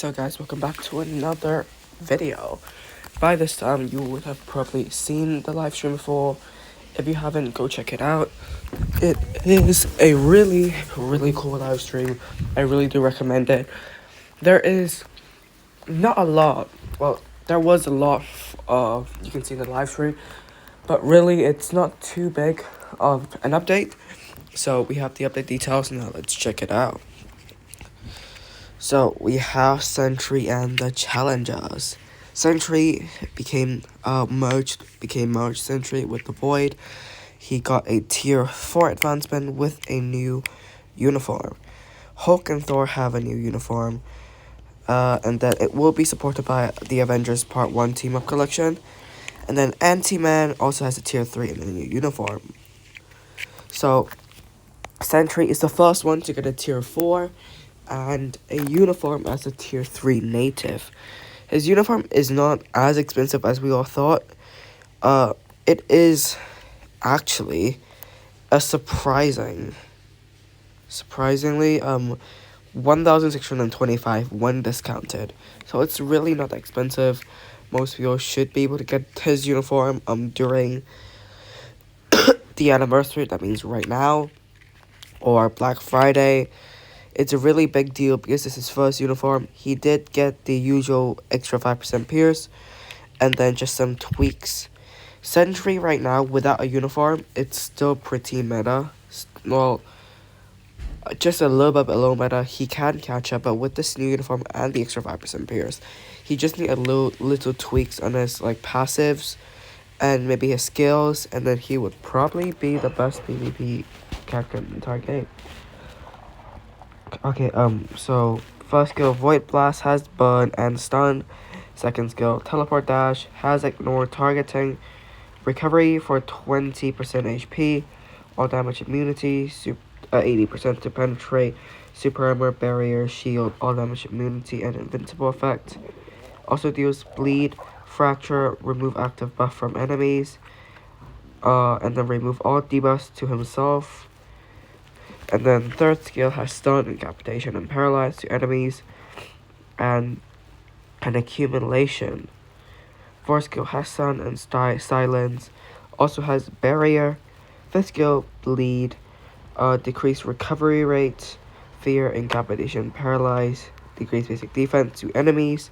So guys, welcome back to another video. By this time, you would have probably seen the live stream before. If you haven't, go check it out. It is a really cool live stream. I really do recommend it. There is not a lot. Well, there was a lot you can see in the live stream, but really it's not too big of an update. So we have the update details now. Let's check it out. So we have Sentry and the challenges. Sentry became merged Sentry with the Void. He got a tier 4 advancement with a new uniform. Hulk and Thor have a new uniform. And then it will be supported by the Avengers Part 1 Team Up Collection. And then Ant-Man also has a tier 3 in a new uniform. So Sentry is the first one to get a tier 4 and a uniform as a tier 3 native. His uniform is not as expensive as we all thought. It is actually a surprisingly 1,625 when discounted. So it's really not that expensive. Most people should be able to get his uniform during the anniversary, that means right now, or Black Friday. It's a really big deal because this is his first uniform. He did get the usual extra 5% pierce and then just some tweaks. Sentry right now, without a uniform, it's still pretty meta. Well, just a little bit below meta. He can catch up, but with this new uniform and the extra 5% pierce, he just need a little tweaks on his passives and maybe his skills, and then he would probably be the best PvP character in the entire game. Okay, so first skill, Void Blast, has Burn and Stun. Second skill, Teleport Dash, has Ignore Targeting. Recovery for 20% HP. All damage immunity, 80% to Penetrate. Super Armor, Barrier, Shield, all damage immunity, and Invincible effect. Also deals Bleed, Fracture, remove active buff from enemies. And then remove all debuffs to himself. And then third skill has Stun, Incapacitation, and Paralyze to enemies, and an Accumulation. Fourth skill has Stun and Silence, also has Barrier. Fifth skill, Bleed, decrease recovery rate, Fear, Incapacitation, Paralyze, decrease basic defense to enemies,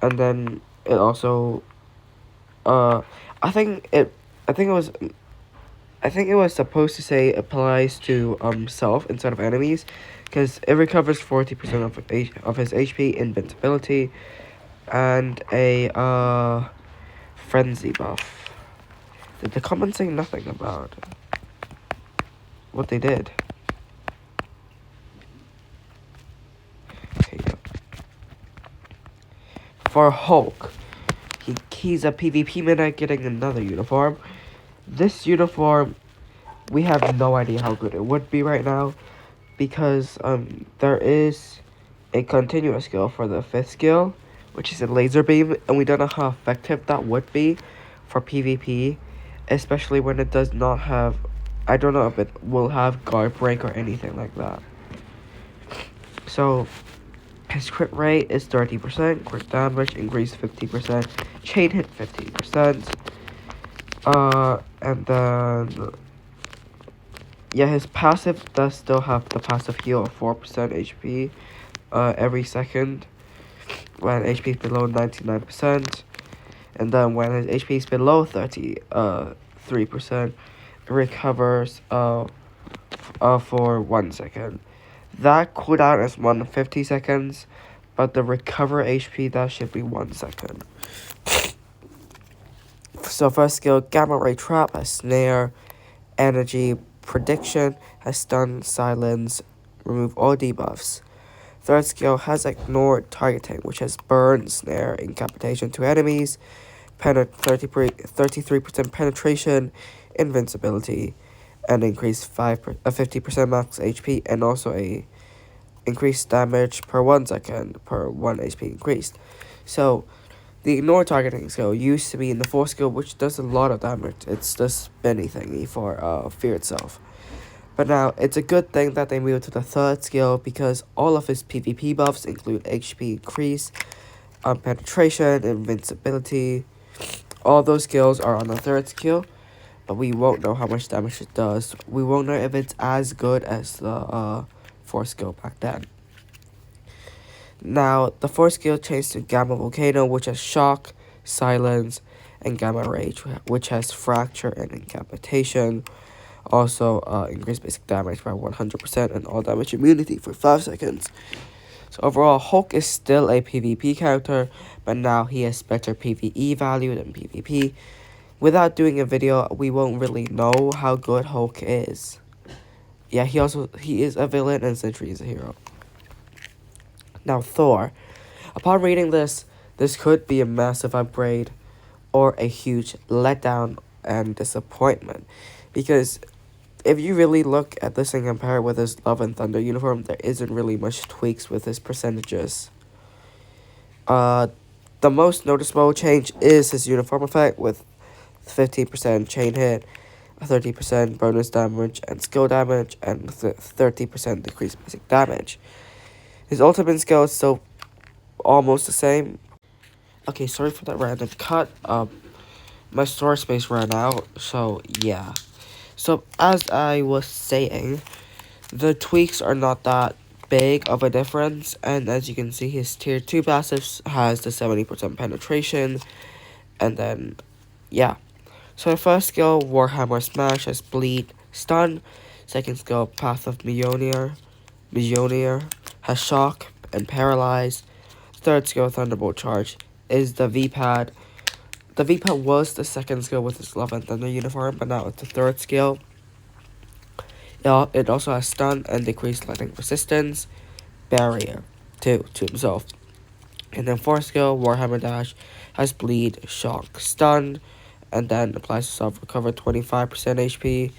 and then it also, I think it was supposed to say applies to self instead of enemies, because it recovers 40% of his HP, invincibility, and a frenzy buff. Did the comments say nothing about what they did? Okay, yeah. For Hulk, he's a PvP meta getting another uniform. This uniform, we have no idea how good it would be right now, because there is a continuous skill for the fifth skill, which is a laser beam, and we don't know how effective that would be for PvP, especially when it does not have, I don't know if it will have guard break or anything like that. So his crit rate is 30%, crit damage increased 50%, chain hit 50%. And then, yeah, his passive does still have the passive heal of 4% HP, every second, when HP is below 99%, and then when his HP is below 3%, it recovers, for 1 second. That cooldown is 150 seconds, but the recover HP, that should be 1 second. So first skill, Gamma Ray Trap, has Snare, Energy, Prediction, has Stun, Silence, remove all debuffs. Third skill has Ignore Targeting, which has Burn, Snare, Incapacitation to enemies, 33% Penetration, Invincibility, and increase 50% max HP, and also a increased damage per 1 second per 1 HP increased. So the Ignore Targeting skill used to be in the fourth skill, which does a lot of damage. It's the spinny thingy for Fear itself. But now, it's a good thing that they moved to the third skill because all of his PvP buffs include HP increase, penetration, invincibility. All those skills are on the third skill, but we won't know how much damage it does. We won't know if it's as good as the fourth skill back then. Now, the fourth skill changed to Gamma Volcano, which has Shock, Silence, and Gamma Rage, which has Fracture and Incapacitation. Also, increased basic damage by 100% and all damage immunity for 5 seconds. So overall, Hulk is still a PvP character, but now he has better PvE value than PvP. Without doing a video, we won't really know how good Hulk is. Yeah, he is a villain and Sentry is a hero. Now, Thor. Upon reading this could be a massive upgrade or a huge letdown and disappointment. Because if you really look at this and compare it with his Love and Thunder uniform, there isn't really much tweaks with his percentages. The most noticeable change is his uniform effect with 15% chain hit, 30% bonus damage and skill damage, and 30% decreased basic damage. His ultimate skill is still almost the same. Okay, sorry for that random cut. My storage space ran out, so yeah. So as I was saying, the tweaks are not that big of a difference, and as you can see, his tier 2 passive has the 70% penetration, and then yeah. So the first skill, Warhammer Smash, has Bleed, Stun. Second skill, Path of Mjolnir has Shock and Paralyze. Third skill, Thunderbolt Charge, is the V-Pad. The V-Pad was the second skill with his Love and Thunder uniform, but now it's the third skill. It also has Stun and Decreased Lightning Resistance, Barrier, to himself. And then fourth skill, Warhammer Dash, has Bleed, Shock, Stun, and then applies to self-recover 25% HP.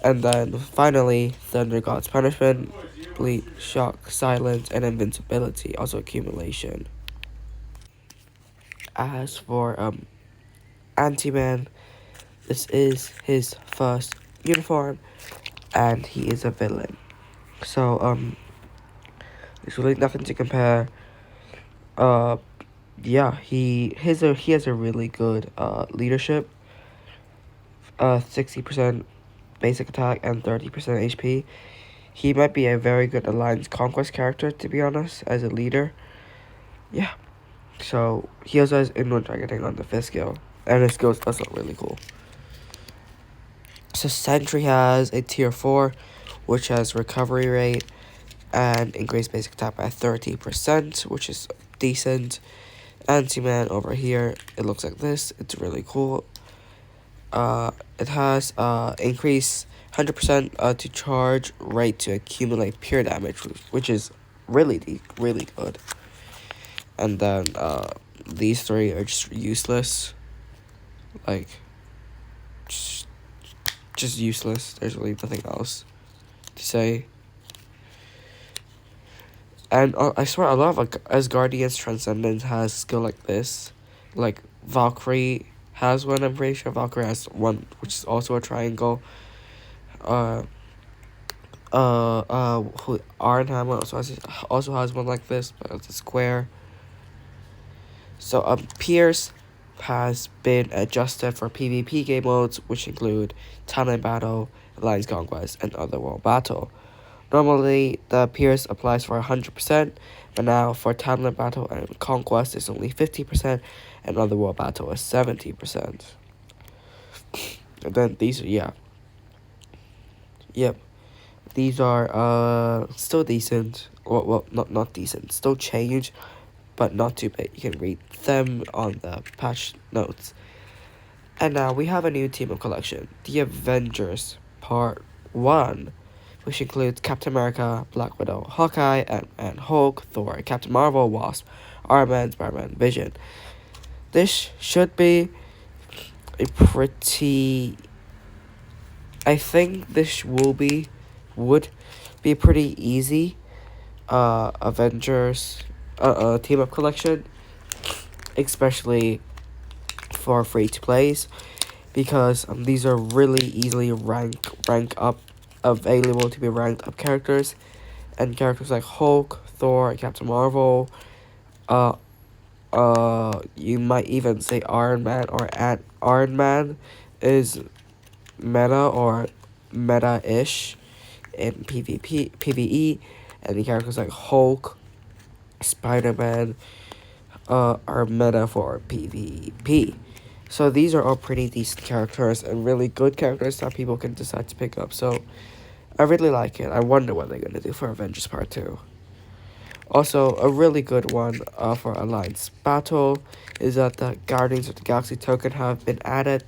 And then finally, Thunder God's Punishment, Bleed, Shock, Silence, and Invincibility, also accumulation. As for Ant-Man, this is his first uniform, and he is a villain. So there's really nothing to compare. Yeah, he has a really good leadership. 60% basic attack and 30% HP. He might be a very good Alliance Conquest character, to be honest, as a leader. Yeah. So he also has inward targeting on the 5th skill, and his skills also really cool. So Sentry has a tier 4, which has recovery rate and increased basic attack by 30%, which is decent. Ant-Man over here, it looks like this. It's really cool. It has increase 100% to charge rate to accumulate pure damage, which is really good. And then these three are just useless. Like just useless. There's really nothing else to say. And I swear, a lot of Asgardians Transcendence has skill like this. Like Valkyrie has one. I'm pretty sure Valkyrie has one, which is also a triangle. Arnhammer also has one like this, but it's a square. So Pierce has been adjusted for PvP game modes, which include Timeline Battle, Alliance Conquest, and Otherworld Battle. Normally, the Pierce applies for 100%, but now for Timeline Battle and Conquest, it's only 50%, and Otherworld Battle is 70%. And then these are, Yep. These are still decent. Well, not decent. Still change, but not too bad. You can read them on the patch notes. And now we have a new team of collection, The Avengers Part 1, which includes Captain America, Black Widow, Hawkeye, Ant-Man, Hulk, Thor, Captain Marvel, Wasp, Iron Man, Spider-Man, Vision. This should be a pretty... I think this would be a pretty easy Avengers team up collection, especially for free to plays, because these are really easily rank up available to be ranked up characters, and characters like Hulk, Thor, Captain Marvel, uh, you might even say Iron Man or Iron Man is meta or meta-ish in PvE, and the characters like Hulk, Spider-Man, are meta for PvP. So these are all pretty decent characters and really good characters that people can decide to pick up. So I really like it. I wonder what they're gonna do for Avengers Part 2. Also, a really good one for Alliance Battle is that the Guardians of the Galaxy token have been added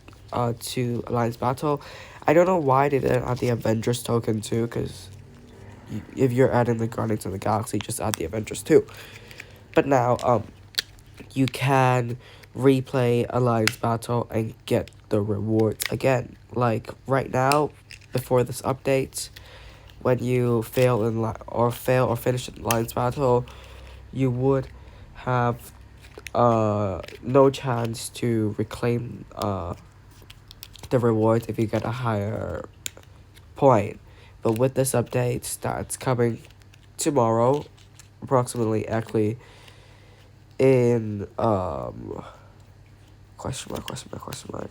to Alliance Battle. I don't know why they didn't add the Avengers token too, because if you're adding the Guardians of the Galaxy, just add the Avengers too. But now, you can replay Alliance Battle and get the rewards again. Like right now, before this update, when you fail or finish an Alliance Battle, you would have no chance to reclaim the rewards if you get a higher point. But with this update that's coming tomorrow, approximately actually in question mark.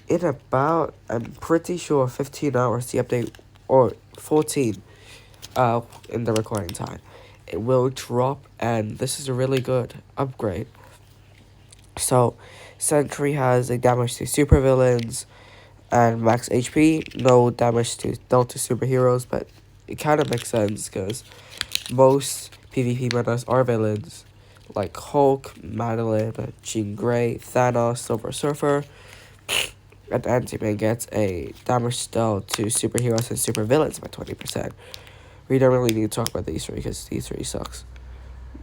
In about, I'm pretty sure 15 hours the update, or 14 in the recording time, it will drop, and this is a really good upgrade. So Sentry has a damage to supervillains and max HP, no damage to Delta superheroes, but it kind of makes sense because most PvP metas are villains like Hulk, Madeline, Jean Grey, Thanos, Silver Surfer, and Ant-Man gets a damage dealt to superheroes and supervillains by 20%. We don't really need to talk about these three because these three sucks.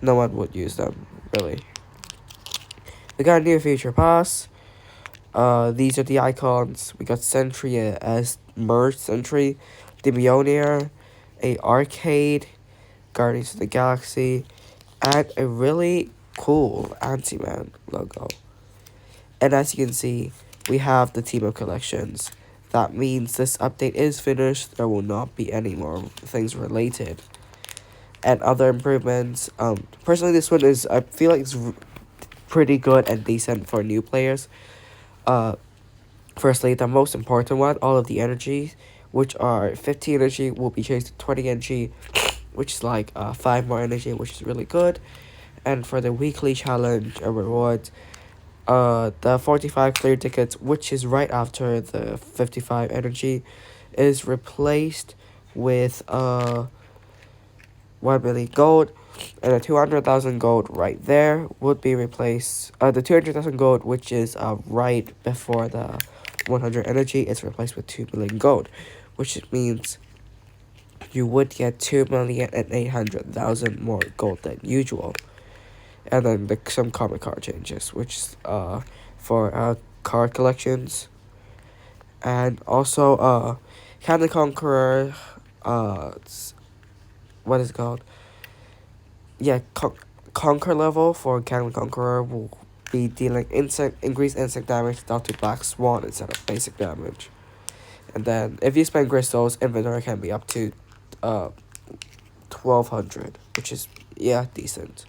No one would use them, really. We got a new feature pass. These are the icons. We got Sentry as merged Sentry, the Mjolnir, a arcade, Guardians of the Galaxy, and a really cool Ant-Man logo. And as you can see, we have the team up collections. That means this update is finished. There will not be any more things related. And other improvements. Personally, this one is, I feel like it's pretty good and decent for new players. Firstly, the most important one, all of the energy, which are 50 energy, will be changed to 20 energy, which is like 5 more energy, which is really good. And for the weekly challenge rewards, the 45 clear tickets, which is right after the 55 energy, is replaced with 1 million gold, and the 200,000 gold right there would be replaced. The 200,000 gold, which is right before the 100 energy, is replaced with 2 million gold, which means you would get 2,800,000 more gold than usual. And then some comic card changes, which is for card collections. And also Can the Conqueror, what is it called? Yeah, Conquer level for Can the Conqueror will be dealing increased insect damage down to Black Swan instead of basic damage. And then if you spend crystals, inventory can be up to 1,200, which is, yeah, decent.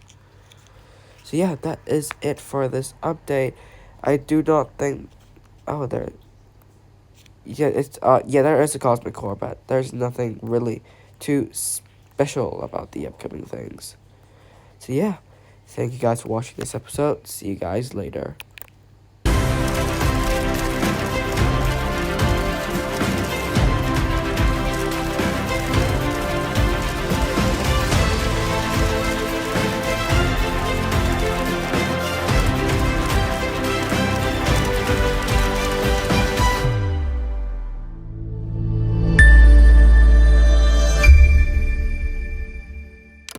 So yeah, that is it for this update. I do not think, there is a cosmic core, but there's nothing really too special about the upcoming things. So yeah, thank you guys for watching this episode. See you guys later.